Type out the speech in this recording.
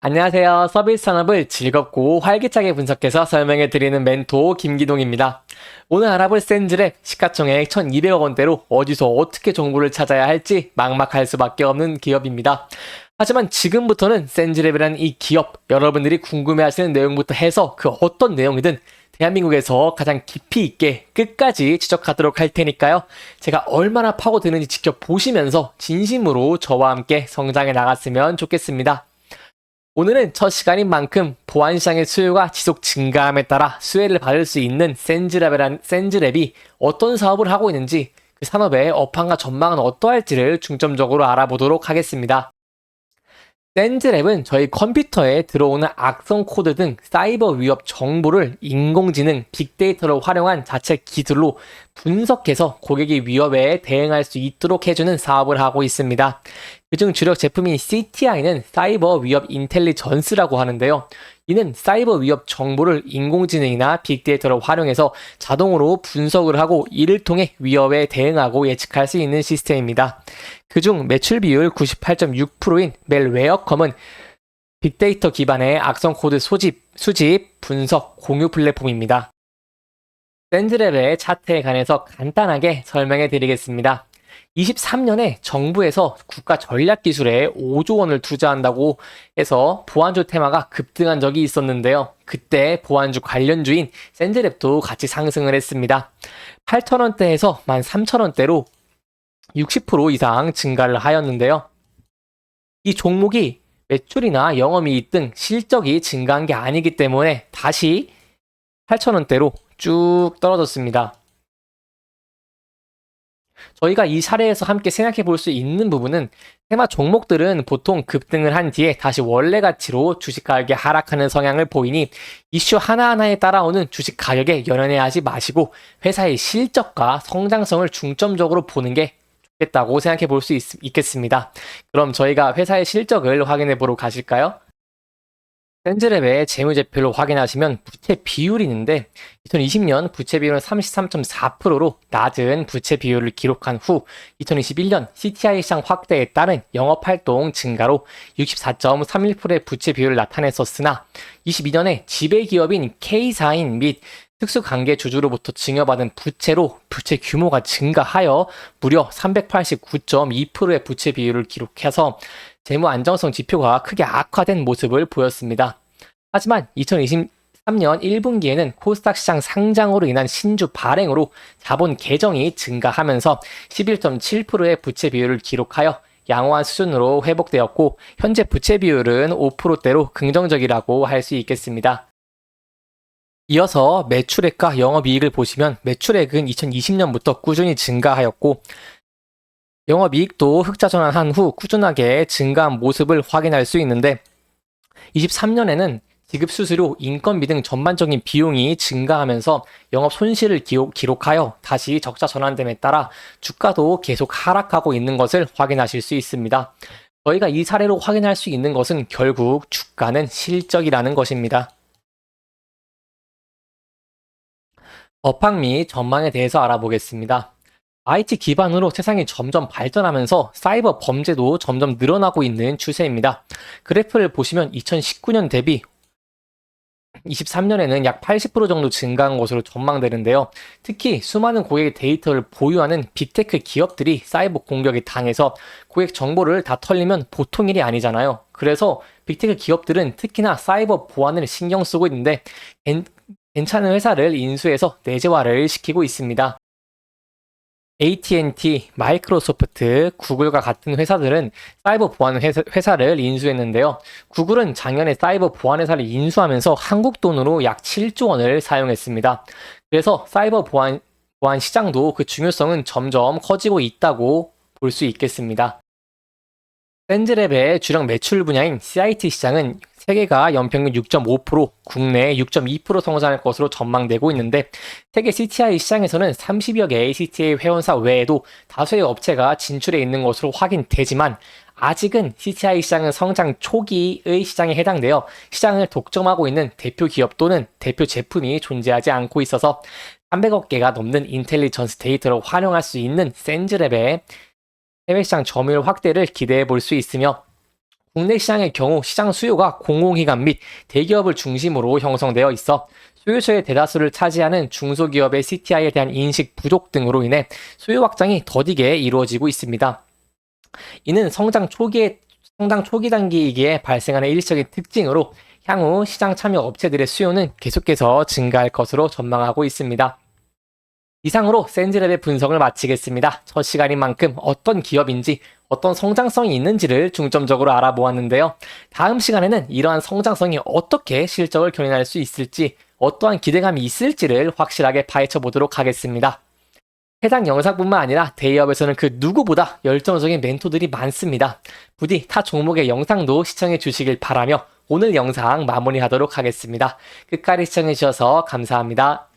안녕하세요. 서비스 산업을 즐겁고 활기차게 분석해서 설명해 드리는 멘토 김기동입니다. 오늘 알아볼 센즈랩 시가총액 1,200억 원대로 어디서 어떻게 정보를 찾아야 할지 막막할 수밖에 없는 기업입니다. 하지만 지금부터는 센즈랩이라는 이 기업, 여러분들이 궁금해하시는 내용부터 해서 그 어떤 내용이든 대한민국에서 가장 깊이 있게 끝까지 지적하도록 할 테니까요. 제가 얼마나 파고드는지 지켜보시면서 진심으로 저와 함께 성장해 나갔으면 좋겠습니다. 오늘은 첫 시간인 만큼 보안시장의 수요가 지속 증가함에 따라 수혜를 받을 수 있는 센즈랩이 어떤 사업을 하고 있는지, 그 산업의 업황과 전망은 어떠할지를 중점적으로 알아보도록 하겠습니다. 센즈랩은 저희 컴퓨터에 들어오는 악성 코드 등 사이버 위협 정보를 인공지능, 빅데이터를 활용한 자체 기술로 분석해서 고객의 위협에 대응할 수 있도록 해주는 사업을 하고 있습니다. 그중 주력 제품인 CTI는 사이버 위협 인텔리전스라고 하는데요. 이는 사이버 위협 정보를 인공지능이나 빅데이터를 활용해서 자동으로 분석을 하고 이를 통해 위협에 대응하고 예측할 수 있는 시스템입니다. 그중 매출 비율 98.6%인 멜웨어컴은 빅데이터 기반의 악성 코드 수집, 분석, 공유 플랫폼입니다. 센즈랩의 차트에 관해서 간단하게 설명해 드리겠습니다. 23년에 정부에서 국가 전략 기술에 5조 원을 투자한다고 해서 보안주 테마가 급등한 적이 있었는데요. 그때 보안주 관련주인 센즈랩도 같이 상승을 했습니다. 8,000원대에서 13,000원대로 60% 이상 증가를 하였는데요. 이 종목이 매출이나 영업이익 등 실적이 증가한 게 아니기 때문에 다시 8,000원대로 쭉 떨어졌습니다. 저희가 이 사례에서 함께 생각해 볼 수 있는 부분은 테마 종목들은 보통 급등을 한 뒤에 다시 원래 가치로 주식 가격이 하락하는 성향을 보이니 이슈 하나하나에 따라오는 주식 가격에 연연해하지 마시고 회사의 실적과 성장성을 중점적으로 보는 게 좋겠다고 생각해 볼 수 있겠습니다. 그럼 저희가 회사의 실적을 확인해 보러 가실까요? 센즈랩의 재무제표를 확인하시면 부채 비율이 있는데 2020년 부채 비율은 33.4%로 낮은 부채 비율을 기록한 후 2021년 CTI 시장 확대에 따른 영업활동 증가로 64.31%의 부채 비율을 나타냈었으나 22년에 지배기업인 K사인 및 특수관계 주주로부터 증여받은 부채로 부채 규모가 증가하여 무려 389.2%의 부채 비율을 기록해서 재무 안정성 지표가 크게 악화된 모습을 보였습니다. 하지만 2023년 1분기에는 코스닥 시장 상장으로 인한 신주 발행으로 자본 계정이 증가하면서 11.7%의 부채 비율을 기록하여 양호한 수준으로 회복되었고 현재 부채 비율은 5%대로 긍정적이라고 할 수 있겠습니다. 이어서 매출액과 영업이익을 보시면 매출액은 2020년부터 꾸준히 증가하였고 영업이익도 흑자 전환한 후 꾸준하게 증가한 모습을 확인할 수 있는데 23년에는 지급 수수료, 인건비 등 전반적인 비용이 증가하면서 영업 손실을 기록하여 다시 적자 전환됨에 따라 주가도 계속 하락하고 있는 것을 확인하실 수 있습니다. 저희가 이 사례로 확인할 수 있는 것은 결국 주가는 실적이라는 것입니다. 업황 및 전망에 대해서 알아보겠습니다. IT 기반으로 세상이 점점 발전하면서 사이버 범죄도 점점 늘어나고 있는 추세입니다. 그래프를 보시면 2019년 대비 23년에는 약 80% 정도 증가한 것으로 전망되는데요. 특히 수많은 고객의 데이터를 보유하는 빅테크 기업들이 사이버 공격에 당해서 고객 정보를 다 털리면 보통 일이 아니잖아요. 그래서 빅테크 기업들은 특히나 사이버 보안을 신경 쓰고 있는데 괜찮은 회사를 인수해서 내재화를 시키고 있습니다. AT&T, 마이크로소프트, 구글과 같은 회사들은 사이버 보안 회사를 인수했는데요. 구글은 작년에 사이버 보안 회사를 인수하면서 한국 돈으로 약 7조 원을 사용했습니다. 그래서 사이버 보안 시장도 그 중요성은 점점 커지고 있다고 볼 수 있겠습니다. 센즈랩의 주력 매출 분야인 CIT 시장은 세계가 연평균 6.5%, 국내 6.2% 성장할 것으로 전망되고 있는데 세계 CTI 시장에서는 30여 개의 CTI 회원사 외에도 다수의 업체가 진출해 있는 것으로 확인되지만 아직은 CTI 시장은 성장 초기의 시장에 해당되어 시장을 독점하고 있는 대표 기업 또는 대표 제품이 존재하지 않고 있어서 300억 개가 넘는 인텔리전스 데이터를 활용할 수 있는 센즈랩의 해외 시장 점유율 확대를 기대해 볼 수 있으며 국내 시장의 경우 시장 수요가 공공기관 및 대기업을 중심으로 형성되어 있어 수요처의 대다수를 차지하는 중소기업의 CTI에 대한 인식 부족 등으로 인해 수요 확장이 더디게 이루어지고 있습니다. 이는 성장 초기 단계이기에 발생하는 일시적인 특징으로 향후 시장 참여 업체들의 수요는 계속해서 증가할 것으로 전망하고 있습니다. 이상으로 센즈랩의 분석을 마치겠습니다. 첫 시간인 만큼 어떤 기업인지 어떤 성장성이 있는지를 중점적으로 알아보았는데요. 다음 시간에는 이러한 성장성이 어떻게 실적을 견인할 수 있을지, 어떠한 기대감이 있을지를 확실하게 파헤쳐 보도록 하겠습니다. 해당 영상뿐만 아니라 대기업에서는 그 누구보다 열정적인 멘토들이 많습니다. 부디 타 종목의 영상도 시청해 주시길 바라며 오늘 영상 마무리하도록 하겠습니다. 끝까지 시청해 주셔서 감사합니다.